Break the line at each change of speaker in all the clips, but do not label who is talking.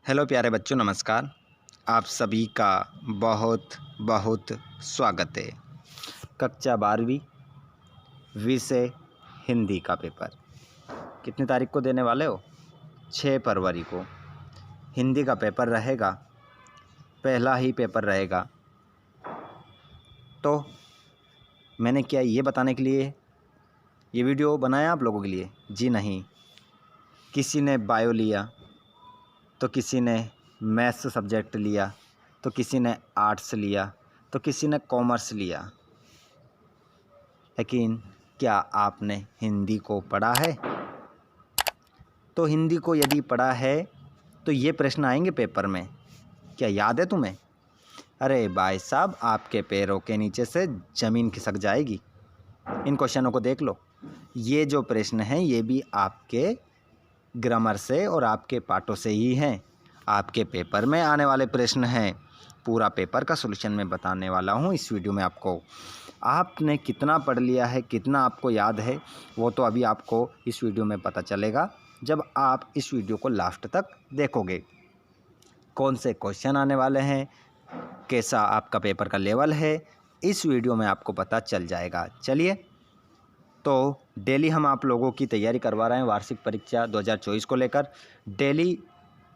Hello प्यारे बच्चों, नमस्कार। आप सभी का बहुत बहुत स्वागत है। कक्षा 12वीं विषय हिंदी का पेपर कितनी तारीख को देने वाले हो? 6 फरवरी को हिंदी का पेपर रहेगा। पहला ही पेपर रहेगा। तो मैंने क्या ये बताने के लिए ये वीडियो बनाया आप लोगों के लिए? जी नहीं। किसी ने बायो लिया तो किसी ने मैथ्स सब्जेक्ट लिया, तो किसी ने आर्ट्स लिया, तो किसी ने कॉमर्स लिया। लेकिन क्या आपने हिंदी को पढ़ा है? तो हिंदी को यदि पढ़ा है तो ये प्रश्न आएंगे पेपर में। क्या याद है तुम्हें? अरे भाई साहब, आपके पैरों के नीचे से ज़मीन खिसक जाएगी। इन क्वेश्चनों को देख लो। ये जो प्रश्न हैं ये भी आपके ग्रामर से और आपके पाठों से ही हैं। आपके पेपर में आने वाले प्रश्न हैं। पूरा पेपर का सॉल्यूशन मैं बताने वाला हूँ इस वीडियो में आपको। आपने कितना पढ़ लिया है, कितना आपको याद है, वो तो अभी आपको इस वीडियो में पता चलेगा जब आप इस वीडियो को लास्ट तक देखोगे। कौन से क्वेश्चन आने वाले हैं, कैसा आपका पेपर का लेवल है, इस वीडियो में आपको पता चल जाएगा। चलिए, तो डेली हम आप लोगों की तैयारी करवा रहे हैं वार्षिक परीक्षा 2024 को लेकर। डेली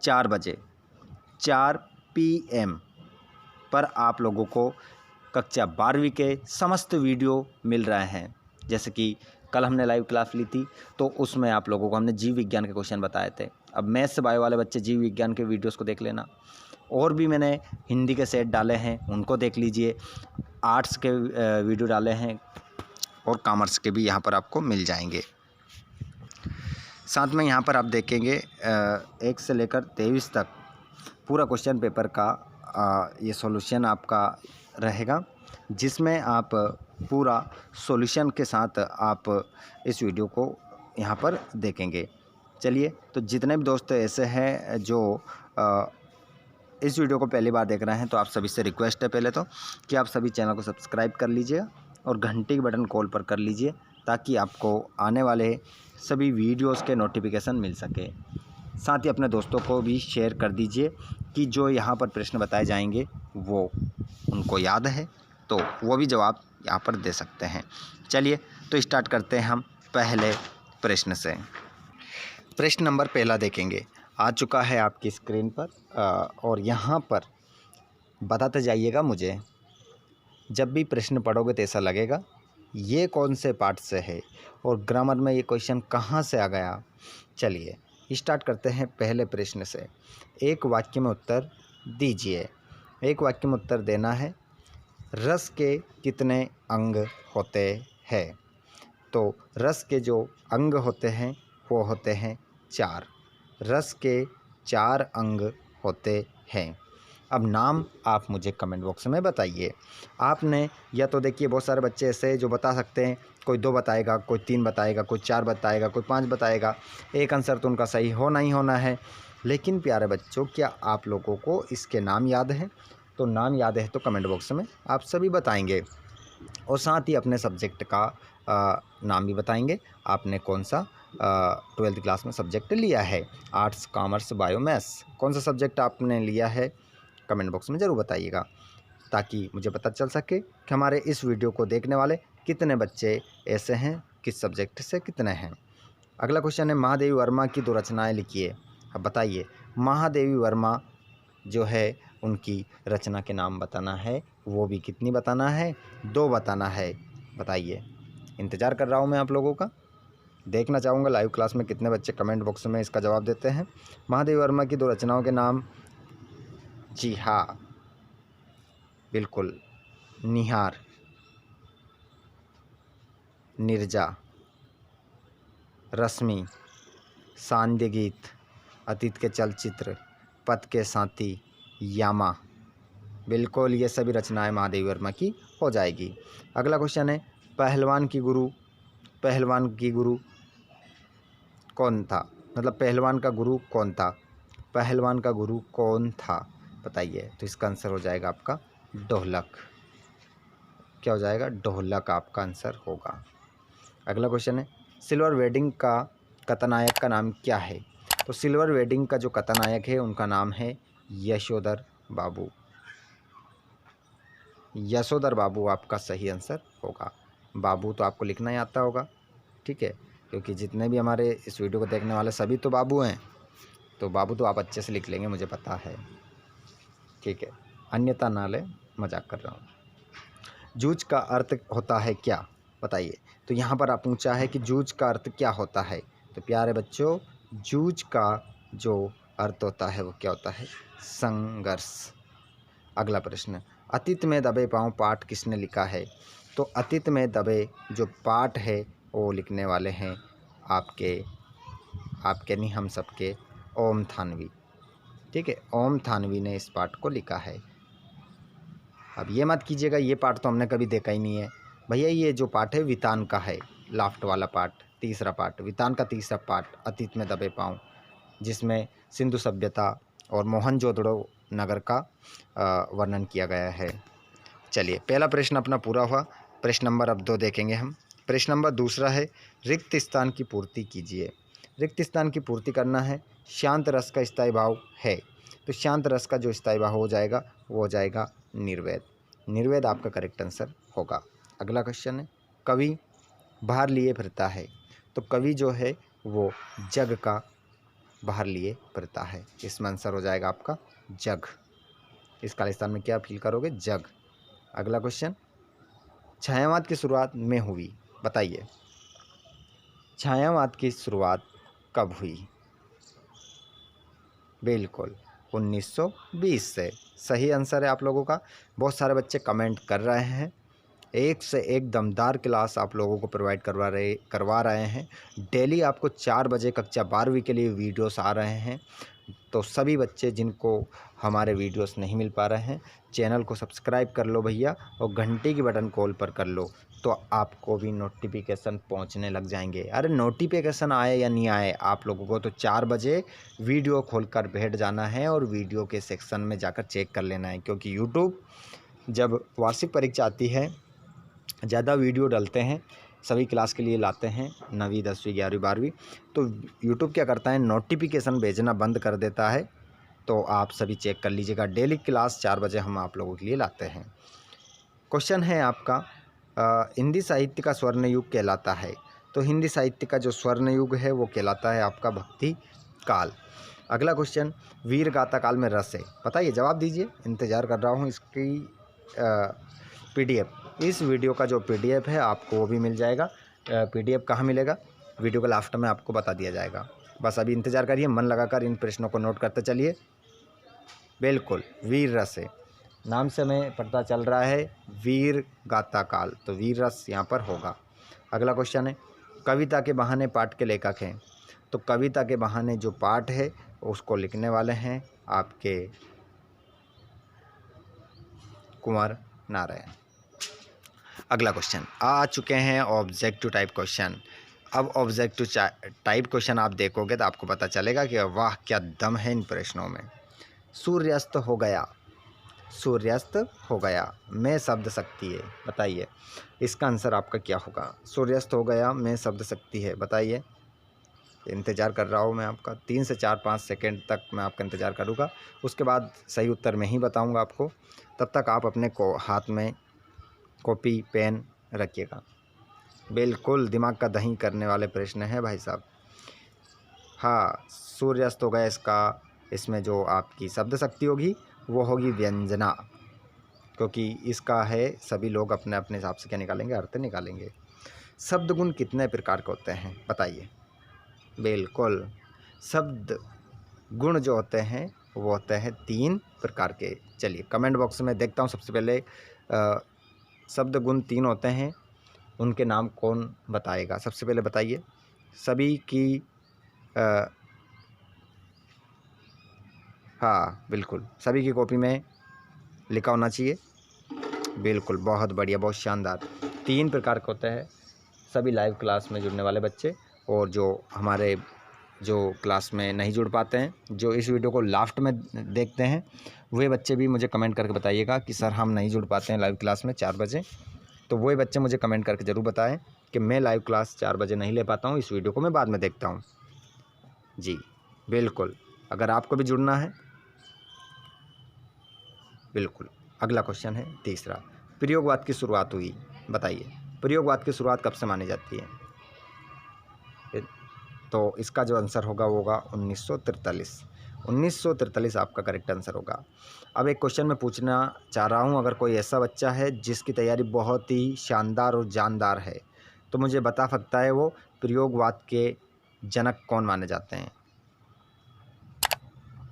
4 बजे 4 PM पर आप लोगों को कक्षा 12वीं के समस्त वीडियो मिल रहे हैं। जैसे कि कल हमने लाइव क्लास ली थी तो उसमें आप लोगों को हमने जीव विज्ञान के क्वेश्चन बताए थे। अब मैथ्स बायो वाले बच्चे जीव विज्ञान के वीडियोस को देख लेना। और भी मैंने हिंदी के सेट डाले हैं, उनको देख लीजिए। आर्ट्स के वीडियो डाले हैं और कॉमर्स के भी यहाँ पर आपको मिल जाएंगे। साथ में यहाँ पर आप देखेंगे 1 से लेकर 23 तक पूरा क्वेश्चन पेपर का ये सॉल्यूशन आपका रहेगा, जिसमें आप पूरा सॉल्यूशन के साथ आप इस वीडियो को यहाँ पर देखेंगे। चलिए, तो जितने भी दोस्त ऐसे हैं जो इस वीडियो को पहली बार देख रहे हैं, तो आप सभी से रिक्वेस्ट है पहले तो कि आप सभी चैनल को सब्सक्राइब कर लीजिए और घंटी के बटन कॉल पर कर लीजिए, ताकि आपको आने वाले सभी वीडियोस के नोटिफिकेशन मिल सके। साथ ही अपने दोस्तों को भी शेयर कर दीजिए कि जो यहाँ पर प्रश्न बताए जाएंगे वो उनको याद है, तो वो भी जवाब यहाँ पर दे सकते हैं। चलिए, तो स्टार्ट करते हैं हम पहले प्रश्न से। प्रश्न नंबर पहला देखेंगे, आ चुका है आपकी स्क्रीन पर और यहाँ पर बताते जाइएगा मुझे। जब भी प्रश्न पढ़ोगे तो ऐसा लगेगा ये कौन से पाठ से है और ग्रामर में ये क्वेश्चन कहाँ से आ गया। चलिए स्टार्ट करते हैं पहले प्रश्न से। एक वाक्य में उत्तर दीजिए। एक वाक्य में उत्तर देना है, रस के कितने अंग होते हैं? तो रस के जो अंग होते हैं वो होते हैं 4। रस के 4 अंग होते हैं। अब नाम आप मुझे कमेंट बॉक्स में बताइए। आपने या तो देखिए बहुत सारे बच्चे ऐसे हैं जो बता सकते हैं, कोई 2 बताएगा, कोई 3 बताएगा, कोई 4 बताएगा, कोई 5 बताएगा। एक आंसर तो उनका सही होना ही होना है। लेकिन प्यारे बच्चों, क्या आप लोगों को इसके नाम याद हैं? तो नाम याद है तो कमेंट बॉक्स में आप सभी बताएंगे और साथ ही अपने सब्जेक्ट का नाम भी बताएंगे। आपने कौन सा 12th क्लास में सब्जेक्ट लिया है, आर्ट्स, कॉमर्स, बायो, मैथ्स, कौन सा सब्जेक्ट आपने लिया है, कमेंट बॉक्स में ज़रूर बताइएगा, ताकि मुझे पता चल सके कि हमारे इस वीडियो को देखने वाले कितने बच्चे ऐसे हैं, किस सब्जेक्ट से कितने हैं। अगला क्वेश्चन है, महादेवी वर्मा की 2 रचनाएँ लिखिए। अब बताइए, महादेवी वर्मा जो है उनकी रचना के नाम बताना है, वो भी कितनी बताना है? 2 बताना है। बताइए, इंतज़ार कर रहा हूँ मैं आप लोगों का। देखना चाहूँगा लाइव क्लास में कितने बच्चे कमेंट बॉक्स में इसका जवाब देते हैं। महादेवी वर्मा की 2 रचनाओं के नाम, जी हाँ बिल्कुल, निहार, निर्जा, रश्मि, सांध्य गीत, अतीत के चलचित्र, पथ के साथी, यामा। बिल्कुल, ये सभी रचनाएं महादेवी वर्मा की हो जाएगी। अगला क्वेश्चन है, पहलवान की गुरु कौन था? मतलब पहलवान का गुरु कौन था? पहलवान का गुरु कौन था? बताइए। तो इसका आंसर हो जाएगा आपका ढोलक। क्या हो जाएगा? ढोलक आपका आंसर होगा। अगला क्वेश्चन है, सिल्वर वेडिंग का कथानायक का नाम क्या है? तो सिल्वर वेडिंग का जो कथानायक है उनका नाम है यशोधर बाबू। यशोधर बाबू आपका सही आंसर होगा। बाबू तो आपको लिखना ही आता होगा, ठीक है, क्योंकि जितने भी हमारे इस वीडियो को देखने वाले सभी तो बाबू हैं, तो बाबू तो आप अच्छे से लिख लेंगे, मुझे पता है, ठीक है, अन्यथा ना ले, मजाक कर रहा हूँ। जूझ का अर्थ होता है क्या, बताइए। तो यहाँ पर आप पूछा है कि जूझ का अर्थ क्या होता है। तो प्यारे बच्चों, जूझ का जो अर्थ होता है वो क्या होता है, संघर्ष। अगला प्रश्न, अतीत में दबे पाँव पाठ किसने लिखा है। तो अतीत में दबे जो पाठ है वो लिखने वाले हैं आपके नहीं, हम सबके ओम थानवी, ठीक है, ओम थानवी ने इस पाठ को लिखा है। अब ये मत कीजिएगा ये पाठ तो हमने कभी देखा ही नहीं है भैया, ये जो पाठ है वितान का है, लाफ्ट वाला पाठ, तीसरा पाठ, वितान का तीसरा पाठ, अतीत में दबे पाँव, जिसमें सिंधु सभ्यता और मोहनजोदड़ो नगर का वर्णन किया गया है। चलिए, पहला प्रश्न अपना पूरा हुआ। प्रश्न नंबर अब 2 देखेंगे हम। प्रश्न नंबर दूसरा है, रिक्त स्थान की पूर्ति कीजिए। रिक्त स्थान की पूर्ति करना है, शांत रस का स्थायी भाव है, तो शांत रस का जो स्थायी भाव हो जाएगा वो हो जाएगा निर्वेद। निर्वेद आपका करेक्ट आंसर होगा। अगला क्वेश्चन है, कवि बाहर लिए फिरता है। तो कवि जो है वो जग का बाहर लिए फिरता है, इसमें आंसर हो जाएगा आपका जग। इस खालिस्तान में क्या फील करोगे, जग। अगला क्वेश्चन, छायावाद की शुरुआत में हुई, बताइए। छायावाद की शुरुआत कब हुई। बिल्कुल 1920 से सही आंसर है आप लोगों का। बहुत सारे बच्चे कमेंट कर रहे हैं, एक से एक दमदार क्लास आप लोगों को प्रोवाइड करवा रहे हैं। डेली आपको 4 बजे कक्षा 12वीं के लिए वीडियोस आ रहे हैं। तो सभी बच्चे जिनको हमारे वीडियोस नहीं मिल पा रहे हैं, चैनल को सब्सक्राइब कर लो भैया, और घंटे की बटन कॉल पर कर लो, तो आपको भी नोटिफिकेशन पहुंचने लग जाएंगे। अरे नोटिफिकेशन आए या नहीं आए, आप लोगों को तो 4 बजे वीडियो खोलकर बैठ जाना है और वीडियो के सेक्शन में जाकर चेक कर लेना है, क्योंकि यूट्यूब जब वार्षिक परीक्षा आती है ज़्यादा वीडियो डालते हैं, सभी क्लास के लिए लाते हैं, 9वीं 10वीं 11वीं 12वीं, तो यूट्यूब क्या करता है, नोटिफिकेशन भेजना बंद कर देता है। तो आप सभी चेक कर लीजिएगा, डेली क्लास 4 बजे हम आप लोगों के लिए लाते हैं। क्वेश्चन है आपका, हिंदी साहित्य का स्वर्ण युग कहलाता है। तो हिंदी साहित्य का जो स्वर्ण युग है वो कहलाता है आपका भक्ति काल। अगला क्वेश्चन, वीर गाथा काल में रस है, बताइए, जवाब दीजिए, इंतज़ार कर रहा हूँ इसकी PDF। इस वीडियो का जो PDF है आपको वो भी मिल जाएगा। PDF कहाँ मिलेगा, वीडियो के लास्ट में आपको बता दिया जाएगा। बस अभी इंतज़ार करिए, मन लगाकर इन प्रश्नों को नोट करते चलिए। बिल्कुल वीर रस है, नाम से हमें पता चल रहा है वीर गाथा काल, तो वीर रस यहाँ पर होगा। अगला क्वेश्चन है, कविता के बहाने पाठ के लेखक हैं। तो कविता के बहाने जो पाठ है उसको लिखने वाले हैं आपके कुंवर नारायण। अगला क्वेश्चन आ चुके हैं ऑब्जेक्टिव टाइप क्वेश्चन। अब ऑब्जेक्टिव टाइप क्वेश्चन आप देखोगे तो आपको पता चलेगा कि वाह क्या दम है इन प्रश्नों में। सूर्यास्त हो गया, सूर्यास्त हो गया में शब्द शक्ति है, बताइए इसका आंसर आपका क्या होगा। सूर्यास्त हो गया में शब्द शक्ति है, बताइए। इंतज़ार कर रहा हूँ मैं आपका, 3 से 4-5 सेकेंड तक मैं आपका इंतज़ार करूँगा, उसके बाद सही उत्तर मैं ही बताऊँगा आपको। तब तक आप अपने को हाथ में कॉपी पेन रखिएगा। बिल्कुल दिमाग का दही करने वाले प्रश्न हैं भाई साहब। हाँ, सूर्यास्त हो गया, इसमें जो आपकी शब्द शक्ति होगी वो होगी व्यंजना, क्योंकि इसका है सभी लोग अपने अपने हिसाब से क्या निकालेंगे, अर्थ निकालेंगे। शब्द गुण कितने प्रकार के होते हैं, बताइए। बिल्कुल, शब्द गुण जो होते हैं वो होते हैं 3 प्रकार के। चलिए कमेंट बॉक्स में देखता हूँ, सबसे पहले शब्द गुण 3 होते हैं, उनके नाम कौन बताएगा, सबसे पहले बताइए। सभी की हाँ बिल्कुल, सभी की कॉपी में लिखा होना चाहिए। बिल्कुल, बहुत बढ़िया, बहुत शानदार। 3 प्रकार के होते हैं, सभी लाइव क्लास में जुड़ने वाले बच्चे और जो हमारे जो क्लास में नहीं जुड़ पाते हैं, जो इस वीडियो को लास्ट में देखते हैं, वे बच्चे भी मुझे कमेंट करके बताइएगा कि सर हम नहीं जुड़ पाते हैं लाइव क्लास में 4 बजे। तो वही बच्चे मुझे कमेंट करके ज़रूर बताएं कि मैं लाइव क्लास 4 बजे नहीं ले पाता हूँ, इस वीडियो को मैं बाद में देखता हूँ जी। बिल्कुल, अगर आपको भी जुड़ना है बिल्कुल। अगला क्वेश्चन है तीसरा, प्रयोगवाद की शुरुआत हुई, बताइए प्रयोगवाद की शुरुआत कब से मानी जाती है? तो इसका जो आंसर होगा वो होगा 1943। 1943 आपका करेक्ट आंसर होगा। अब एक क्वेश्चन मैं पूछना चाह रहा हूँ, अगर कोई ऐसा बच्चा है जिसकी तैयारी बहुत ही शानदार और जानदार है तो मुझे बता सकता है वो प्रयोगवाद के जनक कौन माने जाते हैं?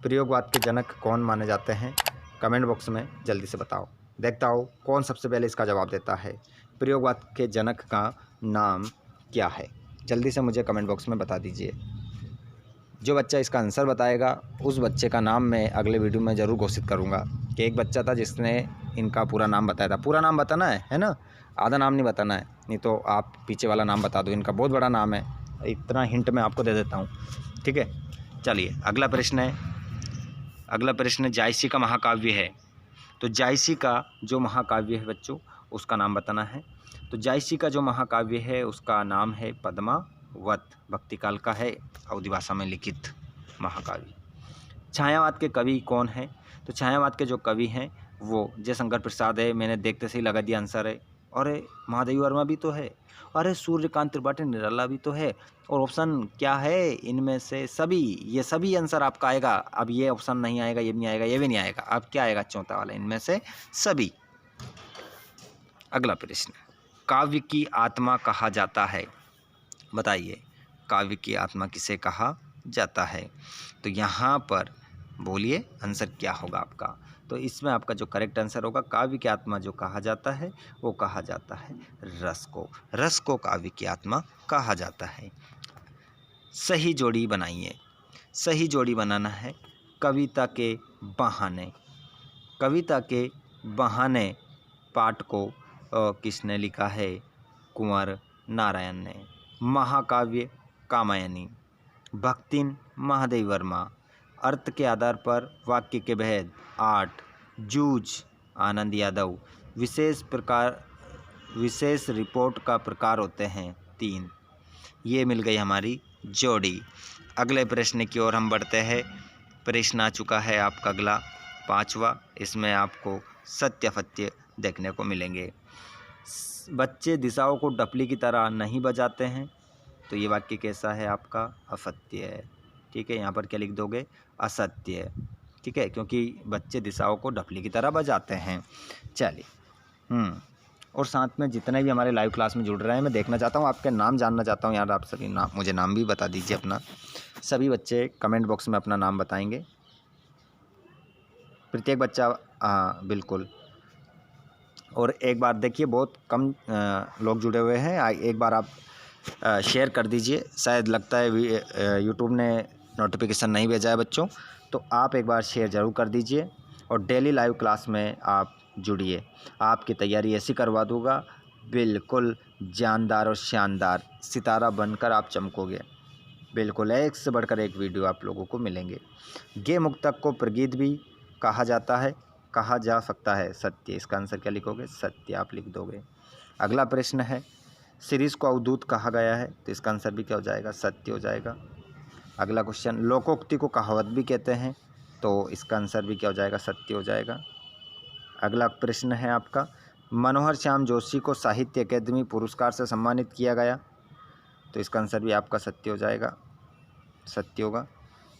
प्रयोगवाद के जनक कौन माने जाते हैं? कमेंट बॉक्स में जल्दी से बताओ, देखता हूँ कौन सबसे पहले इसका जवाब देता है। प्रयोगवाद के जनक का नाम क्या है? जल्दी से मुझे कमेंट बॉक्स में बता दीजिए। जो बच्चा इसका आंसर बताएगा उस बच्चे का नाम मैं अगले वीडियो में ज़रूर घोषित करूँगा। कि एक बच्चा था जिसने इनका पूरा नाम बताया था। पूरा नाम बताना है ना, आधा नाम नहीं बताना है, नहीं तो आप पीछे वाला नाम बता दो। इनका बहुत बड़ा नाम है, इतना हिंट मैं आपको दे देता हूँ, ठीक है। चलिए अगला प्रश्न है, अगला प्रश्न जायसी का महाकाव्य है। तो जायसी का जो महाकाव्य है बच्चों उसका नाम बताना है। तो जायसी का जो महाकाव्य है उसका नाम है पद्मावत, भक्तिकाल का है, अवधी भाषा में लिखित महाकाव्य। छायावाद के कवि कौन है? तो छायावाद के जो कवि हैं वो जयशंकर प्रसाद है, मैंने देखते से ही लगा दिया आंसर है। अरे महादेवी वर्मा भी तो है, अरे सूर्यकांत त्रिपाठी निराला भी तो है, और ऑप्शन क्या है इनमें से सभी, ये सभी आंसर आपका आएगा। अब ये ऑप्शन नहीं आएगा, ये भी नहीं आएगा, ये भी नहीं आएगा, अब क्या आएगा? चौथा वाला, इनमें से सभी। अगला प्रश्न, काव्य की आत्मा कहा जाता है, बताइए काव्य की आत्मा किसे कहा जाता है? तो यहाँ पर बोलिए आंसर क्या होगा आपका? तो इसमें आपका जो करेक्ट आंसर होगा, काव्य की आत्मा जो कहा जाता है वो कहा जाता है रस को। रस को काव्य की आत्मा कहा जाता है। सही जोड़ी बनाइए। सही जोड़ी बनाना है कविता के बहाने। कविता के बहाने पाठ को किसने लिखा है? कुंवर नारायण ने। महाकाव्य कामायनी, भक्तिन महादेवी वर्मा, अर्थ के आधार पर वाक्य के भेद 8, जूझ आनंद यादव, विशेष रिपोर्ट का प्रकार होते हैं 3। ये मिल गई हमारी जोड़ी। अगले प्रश्न की ओर हम बढ़ते हैं। प्रश्न आ चुका है आपका अगला 5वां, इसमें आपको सत्य फत्य देखने को मिलेंगे। बच्चे दिशाओं को डपली की तरह नहीं बजाते हैं, तो ये वाक्य कैसा है आपका? असत्य है, ठीक है। यहाँ पर क्या लिख दोगे? असत्य, ठीक है, क्योंकि बच्चे दिशाओं को डपली की तरह बजाते हैं। चलिए और साथ में जितने भी हमारे लाइव क्लास में जुड़ रहे हैं, मैं देखना चाहता हूँ, आपके नाम जानना चाहता हूँ यार। आप सभी नाम, मुझे नाम भी बता दीजिए अपना। सभी बच्चे कमेंट बॉक्स में अपना नाम बताएंगे, प्रत्येक बच्चा। बिल्कुल। और एक बार देखिए, बहुत कम लोग जुड़े हुए हैं, एक बार आप शेयर कर दीजिए। शायद लगता है यूट्यूब ने नोटिफिकेशन नहीं भेजा है बच्चों, तो आप एक बार शेयर ज़रूर कर दीजिए। और डेली लाइव क्लास में आप जुड़िए, आपकी तैयारी ऐसी करवा दूंगा, बिल्कुल जानदार और शानदार सितारा बनकर आप चमकोगे। बिल्कुल एक से बढ़कर एक वीडियो आप लोगों को मिलेंगे। गे मुक्तक को प्रगीत भी कहा जाता है, कहा जा सकता है। सत्य, इसका आंसर क्या लिखोगे? सत्य आप लिख दोगे। अगला प्रश्न है, सीरीज को अवधूत कहा गया है, तो इसका आंसर भी क्या हो जाएगा? सत्य हो जाएगा। अगला क्वेश्चन, लोकोक्ति को कहावत भी कहते हैं, तो इसका आंसर भी क्या हो जाएगा? सत्य हो जाएगा। अगला प्रश्न है आपका, मनोहर श्याम जोशी को साहित्य अकादमी पुरस्कार से सम्मानित किया गया, तो इसका आंसर भी आपका सत्य हो जाएगा, सत्य होगा।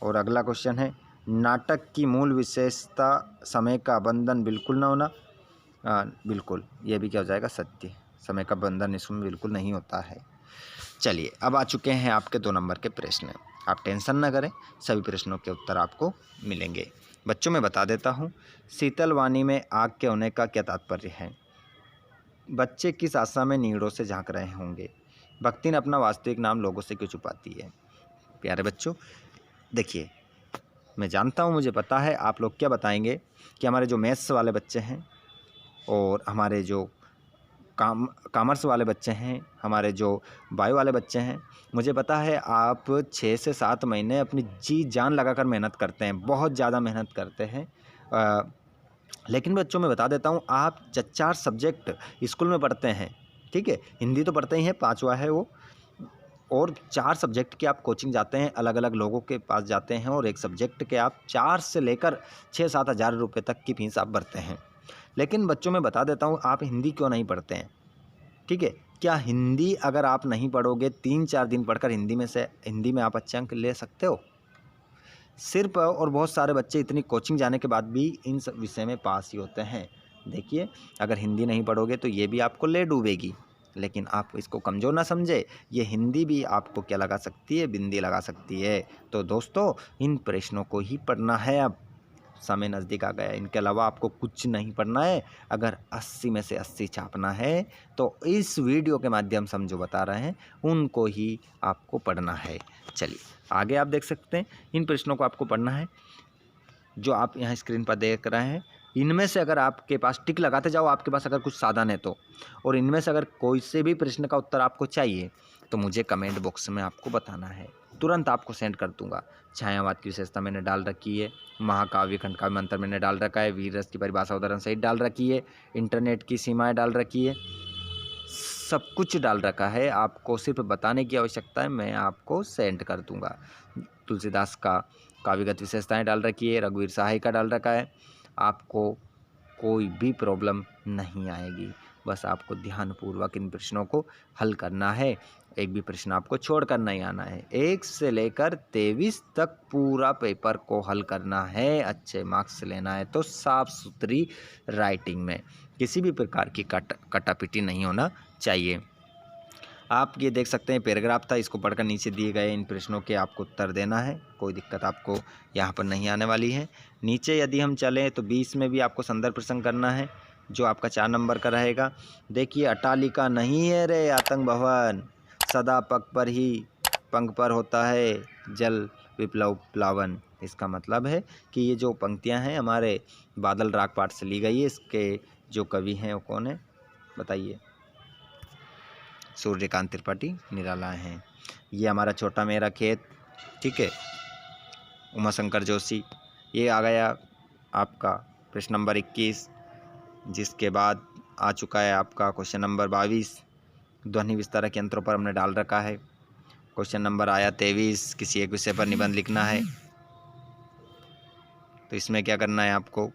और अगला क्वेश्चन है, नाटक की मूल विशेषता समय का बंधन बिल्कुल न होना, बिल्कुल, ये भी क्या हो जाएगा? सत्य। समय का बंधन इसमें बिल्कुल नहीं होता है। चलिए अब आ चुके हैं आपके 2 नंबर के प्रश्न। आप टेंशन न करें, सभी प्रश्नों के उत्तर आपको मिलेंगे। बच्चों मैं बता देता हूँ, शीतल वाणी में आग के होने का क्या तात्पर्य है? बच्चे किस आशा में नीड़ों से झांक रहे होंगे? भक्तिन अपना वास्तविक नाम लोगों से क्यों छुपाती है? प्यारे बच्चों देखिए, मैं जानता हूँ, मुझे पता है आप लोग क्या बताएंगे कि हमारे जो मैथ्स वाले बच्चे हैं और हमारे जो कॉमर्स वाले बच्चे हैं, हमारे जो बायो वाले बच्चे हैं, मुझे पता है आप 6 से 7 महीने अपनी जी जान लगाकर मेहनत करते हैं, बहुत ज़्यादा मेहनत करते हैं। लेकिन बच्चों मैं बता देता हूँ, आप 4 सब्जेक्ट स्कूल में पढ़ते हैं, ठीक है। हिंदी तो पढ़ते ही हैं, 5वां है वो, और 4 सब्जेक्ट की आप कोचिंग जाते हैं, अलग अलग लोगों के पास जाते हैं और एक सब्जेक्ट के आप 4 से लेकर 6-7 हज़ार रुपये तक की फ़ीस आप भरते हैं। लेकिन बच्चों मैं बता देता हूँ, आप हिंदी क्यों नहीं पढ़ते हैं? ठीक है, क्या हिंदी अगर आप नहीं पढ़ोगे, 3-4 दिन पढ़कर हिंदी में आप अच्छे अंक ले सकते हो? सिर्फ और बहुत सारे बच्चे इतनी कोचिंग जाने के बाद भी इन सब विषय में पास ही होते हैं। देखिए, अगर हिंदी नहीं पढ़ोगे तो ये भी आपको ले डूबेगी, लेकिन आप इसको कमज़ोर ना समझे। ये हिंदी भी आपको क्या लगा सकती है? बिंदी लगा सकती है। तो दोस्तों, इन प्रश्नों को ही पढ़ना है। अब समय नज़दीक आ गया है, इनके अलावा आपको कुछ नहीं पढ़ना है। अगर 80 में से 80 छापना है तो इस वीडियो के माध्यम से हम जो बता रहे हैं उनको ही आपको पढ़ना है। चलिए आगे आप देख सकते हैं, इन प्रश्नों को आपको पढ़ना है जो आप यहाँ स्क्रीन पर देख रहे हैं। इनमें से अगर आपके पास टिक लगाते जाओ, आपके पास अगर कुछ साधन है तो, और इनमें से अगर कोई से भी प्रश्न का उत्तर आपको चाहिए तो मुझे कमेंट बॉक्स में आपको बताना है, तुरंत आपको सेंड कर दूंगा। छायावाद की विशेषता मैंने डाल रखी है, महाकाव्य खंड काव्य मंत्र मैंने डाल रखा है, वीर रस की परिभाषा उदाहरण सहित डाल रखी है, इंटरनेट की सीमाएं डाल रखी है, सब कुछ डाल रखा है। आपको सिर्फ बताने की आवश्यकता है, मैं आपको सेंड कर दूंगा। तुलसीदास का काव्यगत विशेषताएं डाल रखी है, रघुवीर सहाय का डाल रखा है। आपको कोई भी प्रॉब्लम नहीं आएगी, बस आपको ध्यानपूर्वक इन प्रश्नों को हल करना है। एक भी प्रश्न आपको छोड़कर नहीं आना है। 1 से लेकर 23 तक पूरा पेपर को हल करना है। अच्छे मार्क्स लेना है तो साफ सुथरी राइटिंग में, किसी भी प्रकार की कटापिटी नहीं होना चाहिए। आप ये देख सकते हैं, पैराग्राफ था, इसको पढ़कर नीचे दिए गए इन प्रश्नों के आपको उत्तर देना है। कोई दिक्कत आपको यहाँ पर नहीं आने वाली है। नीचे यदि हम चलें तो 20 में भी आपको संदर्भ प्रसंग करना है, जो आपका 4 नंबर का रहेगा। देखिए, अट्टालिका नहीं है रे आतंक भवन, सदा पंख पर होता है जल विप्लव प्लावन। इसका मतलब है कि ये जो पंक्तियाँ हैं हमारे बादल राग पाठ से ली गई है। इसके जो कवि हैं वो कौन है बताइए? सूर्यकांत त्रिपाठी निराला हैं। ये हमारा छोटा मेरा खेत, ठीक है, उमाशंकर जोशी। ये आ गया आपका प्रश्न नंबर 21, जिसके बाद आ चुका है आपका क्वेश्चन नंबर 22, ध्वनि विस्तारक यंत्रों पर हमने डाल रखा है। क्वेश्चन नंबर आया 23, किसी एक विषय पर निबंध लिखना है। तो इसमें क्या करना है आपको?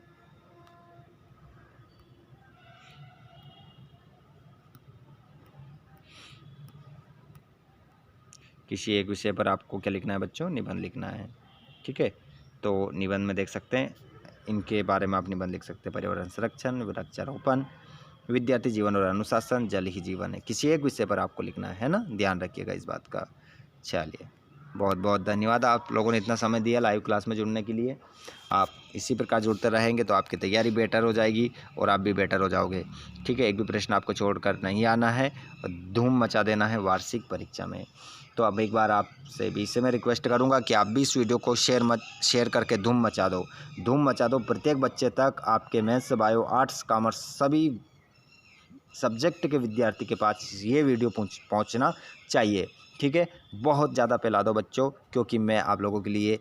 किसी एक विषय पर आपको क्या लिखना है बच्चों? निबंध लिखना है, ठीक है। तो निबंध में देख सकते हैं, इनके बारे में आप निबंध लिख सकते हैं। पर्यावरण संरक्षण, वृक्षारोपण, विद्यार्थी जीवन और अनुशासन, जल ही जीवन है। किसी एक विषय पर आपको लिखना है ना, ध्यान रखिएगा इस बात का। चलिए, बहुत बहुत धन्यवाद आप लोगों ने इतना समय दिया लाइव क्लास में जुड़ने के लिए। आप इसी प्रकार जुड़ते रहेंगे तो आपकी तैयारी बेटर हो जाएगी और आप भी बेटर हो जाओगे, ठीक है। एक भी प्रश्न आपको छोड़कर नहीं आना है और धूम मचा देना है वार्षिक परीक्षा में। तो अब एक बार आपसे भी इससे मैं रिक्वेस्ट करूंगा कि आप भी इस वीडियो को शेयर करके धूम मचा दो। प्रत्येक बच्चे तक, आपके मैथ्स, बायो, आर्ट्स, कॉमर्स सभी सब्जेक्ट के विद्यार्थी के पास ये वीडियो पहुंचना चाहिए, ठीक है। बहुत ज़्यादा फैला दो बच्चों, क्योंकि मैं आप लोगों के लिए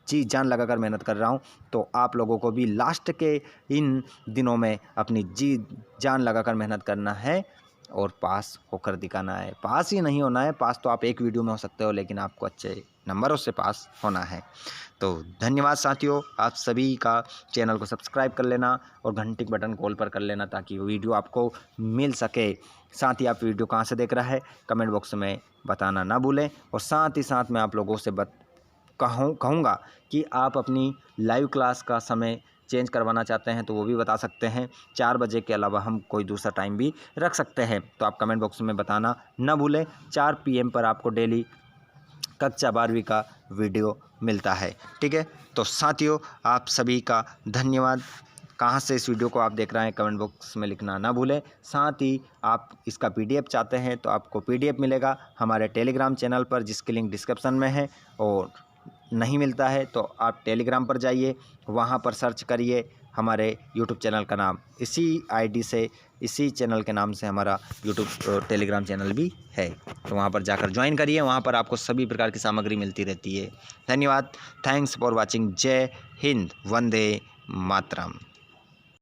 जी जान लगाकर मेहनत कर रहा हूं। तो आप लोगों को भी लास्ट के इन दिनों में अपनी जी जान लगाकर मेहनत करना है और पास होकर दिखाना है। पास ही नहीं होना है, पास तो आप एक वीडियो में हो सकते हो, लेकिन आपको अच्छे नंबरों से पास होना है। तो धन्यवाद साथियों, आप सभी का चैनल को सब्सक्राइब कर लेना और घंटी के बटन कॉल पर कर लेना ताकि वीडियो आपको मिल सके। साथ ही आप वीडियो कहाँ से देख रहा है कमेंट बॉक्स में बताना ना भूलें। और साथ ही साथ मैं आप लोगों से कहूँगा कि आप अपनी लाइव क्लास का समय चेंज करवाना चाहते हैं तो वो भी बता सकते हैं। 4 बजे के अलावा हम कोई दूसरा टाइम भी रख सकते हैं, तो आप कमेंट बॉक्स में बताना ना भूलें। 4 PM पर आपको डेली कक्षा 12वीं का वीडियो मिलता है, ठीक है। तो साथियों, आप सभी का धन्यवाद। कहाँ से इस वीडियो को आप देख रहे हैं कमेंट बॉक्स में लिखना ना भूलें। साथ ही आप इसका PDF चाहते हैं तो आपको PDF मिलेगा हमारे टेलीग्राम चैनल पर, जिसकी लिंक डिस्क्रिप्शन में है। और नहीं मिलता है तो आप टेलीग्राम पर जाइए, वहाँ पर सर्च करिए हमारे यूट्यूब चैनल का नाम, इसी ID से, इसी चैनल के नाम से हमारा यूट्यूब टेलीग्राम चैनल भी है। तो वहाँ पर जाकर ज्वाइन करिए, वहाँ पर आपको सभी प्रकार की सामग्री मिलती रहती है। धन्यवाद, थैंक्स फॉर वॉचिंग। जय हिंद, वंदे मातरम।